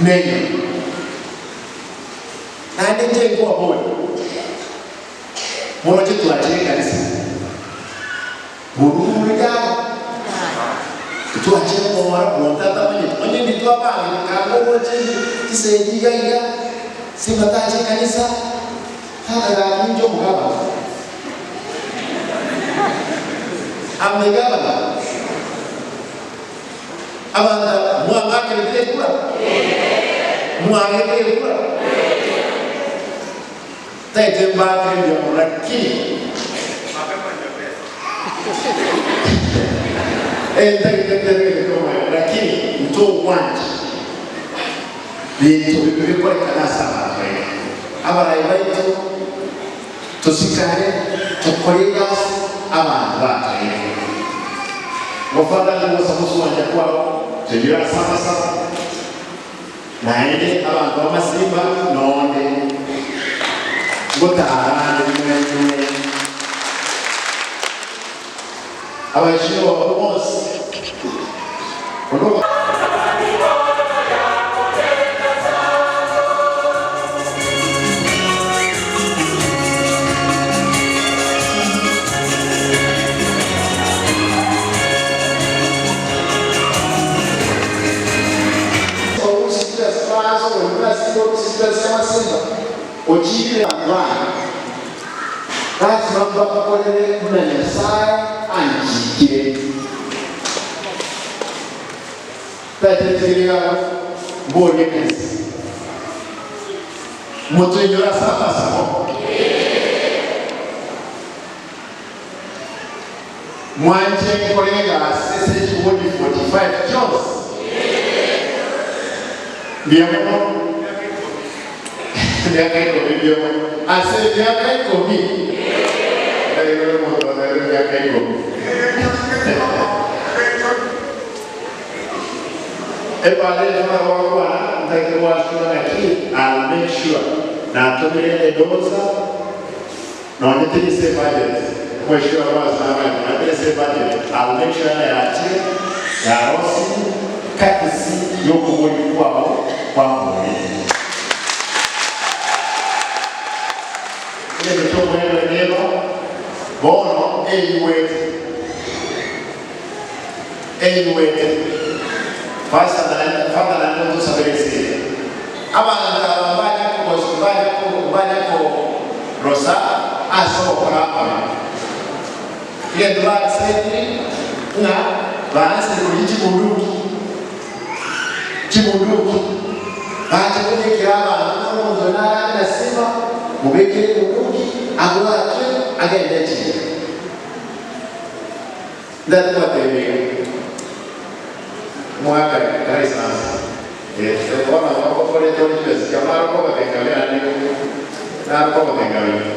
Neyo. Na nje kwa boy. Mwana chetu acheke kanisa. Mungu mjao. Tu acheke kwa wara mtata mwenye ni tu hapa nikaango chini kisaidia ila Simba tache kanisa. Hata ndio mgaba. Amegaba. Abanda mwanga kile kula. Mwanga kile kula. Tete mbaka ndio lakini. Tete kama lakini mto uwanja. Ni tulikuwa kanisa hapa. Abara ibaito tusikane tukorega abantu bataye. Mufada ngo samusu wanje kwao tugira sana naende abantu b'amasimba nonde gutara n'imwe abashiro bose ono Hon Simba, o tigre lá, that's not what we call it, Messiah and Tigre. Peteria, Borges. Motoyora Sapasamo. Mwanje kolega, SSH 45 Jones. Biamo. Dia kayak kopi dia, asal dia kayak kopi. Dari mana mau tahu dia kayak kopi? Pada zaman awal, kita keluar lagi, I'll make sure. Nah, tu dia dosa, non itu disebut. Question was nama, nanti disebut. I'll make sure dia aceh, dia rosi, kasi, yoko boleh kuah, boleh. Ele tomou ele neva, bom, ele faz a não do saber se. Abana vai com rosa, a só para e é do lado sempre na vai ser o chibunduki, vai ter que criar uma zona na cima. Kobekerera agora aqui agenda da batebe moa cara licença eu vou fazer tudo isso que agora como tem que ver na como tem que ver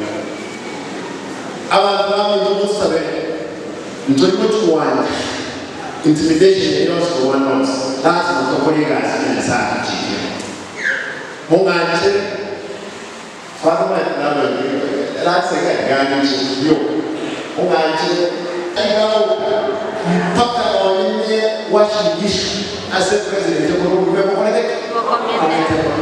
agora vamos saber então muito one intimidation é nosso one nosso that's not the colega nessa aqui mongante Fala mais nada aqui. Ela se quer ganhar dinheiro. O ganho é o papel onde o acho disso a ser presidente. Eu vou comer